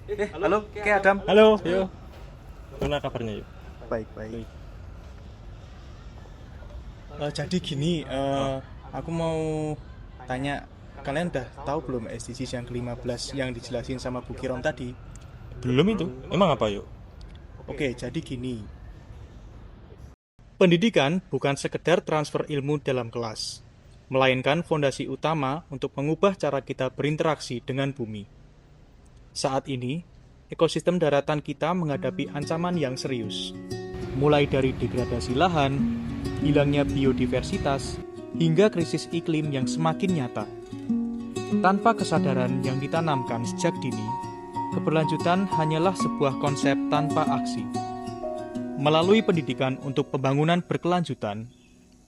Halo, kayak Adam. Halo, yuk. Gimana kabarnya yuk? Baik. Jadi gini, aku mau tanya, kalian udah tahu belum SDGs yang ke-15 yang dijelasin sama Bu Kiron tadi? Belum itu? Emang apa yuk? Oke, jadi gini. Pendidikan bukan sekedar transfer ilmu dalam kelas, melainkan fondasi utama untuk mengubah cara kita berinteraksi dengan bumi. Saat ini, ekosistem daratan kita menghadapi ancaman yang serius, mulai dari degradasi lahan, hilangnya biodiversitas, hingga krisis iklim yang semakin nyata. Tanpa kesadaran yang ditanamkan sejak dini, keberlanjutan hanyalah sebuah konsep tanpa aksi. Melalui pendidikan untuk pembangunan berkelanjutan,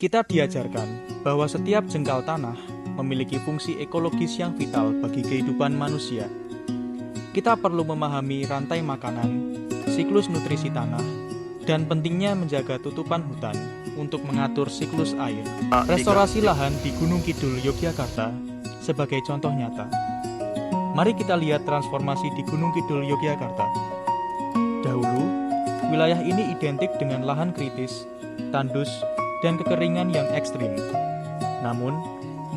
kita diajarkan bahwa setiap jengkal tanah memiliki fungsi ekologis yang vital bagi kehidupan manusia. Kita perlu memahami rantai makanan, siklus nutrisi tanah, dan pentingnya menjaga tutupan hutan untuk mengatur siklus air. Restorasi lahan di Gunung Kidul, Yogyakarta sebagai contoh nyata. Mari kita lihat transformasi di Gunung Kidul, Yogyakarta. Dahulu, wilayah ini identik dengan lahan kritis, tandus, dan kekeringan yang ekstrim. Namun,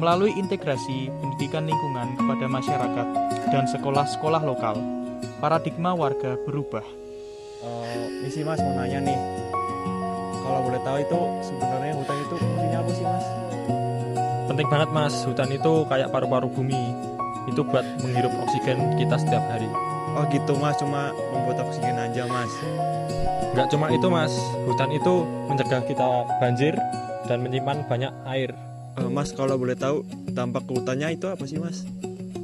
melalui integrasi pendidikan lingkungan kepada masyarakat dan sekolah-sekolah lokal, paradigma warga berubah. Misi Mas mau nanya nih, kalau boleh tahu itu sebenarnya hutan itu fungsinya apa sih Mas? Penting banget Mas, hutan itu kayak paru-paru bumi. Itu buat menghirup oksigen kita setiap hari. Oh gitu Mas, cuma membuat oksigen aja Mas. Nggak cuma itu Mas, hutan itu mencegah kita banjir dan menyimpan banyak air. Mas kalau boleh tahu dampak ke hutannya itu apa sih Mas?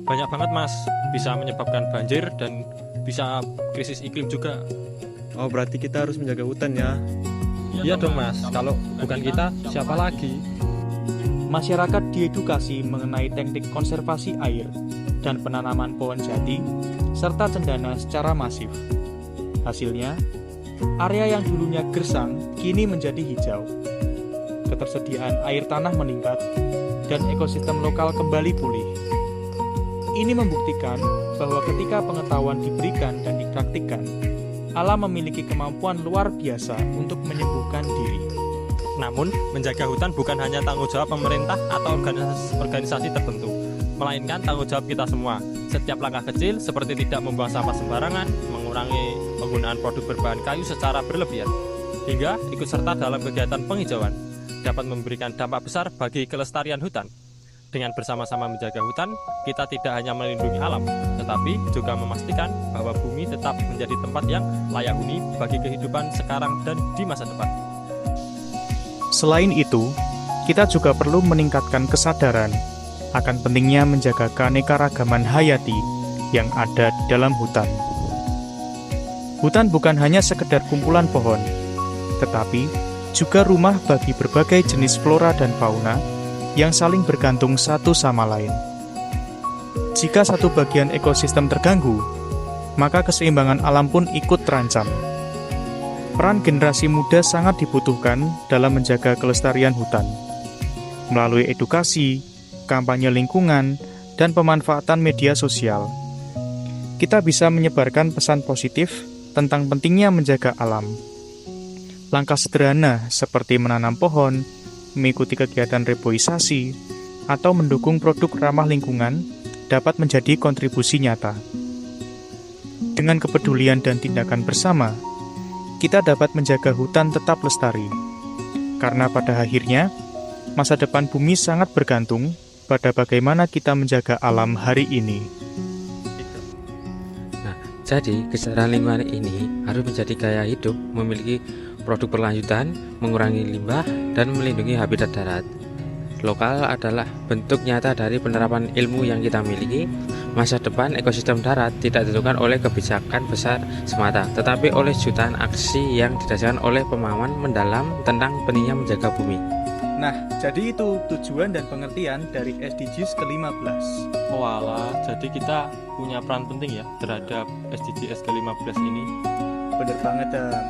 Banyak banget Mas, bisa menyebabkan banjir dan bisa krisis iklim juga. Oh berarti kita harus menjaga hutan ya? Iya dong Mas, kalau bukan kita, siapa lagi? Masyarakat diedukasi mengenai teknik konservasi air dan penanaman pohon jati, serta cendana secara masif. Hasilnya, area yang dulunya gersang kini menjadi hijau. Ketersediaan air tanah meningkat, dan ekosistem lokal kembali pulih. Ini membuktikan bahwa ketika pengetahuan diberikan dan dipraktikkan, alam memiliki kemampuan luar biasa untuk menyembuhkan diri. Namun, menjaga hutan bukan hanya tanggung jawab pemerintah atau organisasi tertentu, melainkan tanggung jawab kita semua. Setiap langkah kecil seperti tidak membuang sampah sembarangan, mengurangi penggunaan produk berbahan kayu secara berlebihan, hingga ikut serta dalam kegiatan penghijauan, dapat memberikan dampak besar bagi kelestarian hutan. Dengan bersama-sama menjaga hutan, kita tidak hanya melindungi alam, tetapi juga memastikan bahwa bumi tetap menjadi tempat yang layak huni bagi kehidupan sekarang dan di masa depan. Selain itu, kita juga perlu meningkatkan kesadaran akan pentingnya menjaga keanekaragaman hayati yang ada di dalam hutan. Hutan bukan hanya sekedar kumpulan pohon, tetapi juga rumah bagi berbagai jenis flora dan fauna yang saling bergantung satu sama lain. Jika satu bagian ekosistem terganggu, maka keseimbangan alam pun ikut terancam. Peran generasi muda sangat dibutuhkan dalam menjaga kelestarian hutan. Melalui edukasi, kampanye lingkungan, dan pemanfaatan media sosial, kita bisa menyebarkan pesan positif tentang pentingnya menjaga alam. Langkah sederhana seperti menanam pohon, mengikuti kegiatan reboisasi, atau mendukung produk ramah lingkungan dapat menjadi kontribusi nyata. Dengan kepedulian dan tindakan bersama, kita dapat menjaga hutan tetap lestari. Karena pada akhirnya, masa depan bumi sangat bergantung pada bagaimana kita menjaga alam hari ini. Jadi, kesadaran lingkungan ini harus menjadi gaya hidup, memiliki produk berlanjutan, mengurangi limbah, dan melindungi habitat darat. Lokal adalah bentuk nyata dari penerapan ilmu yang kita miliki. Masa depan ekosistem darat tidak ditentukan oleh kebijakan besar semata, tetapi oleh jutaan aksi yang didasarkan oleh pemahaman mendalam tentang pentingnya menjaga bumi. Nah, jadi itu tujuan dan pengertian dari SDGs ke-15. Walah, jadi kita punya peran penting ya terhadap SDGs ke-15 ini. Bener banget, Dan.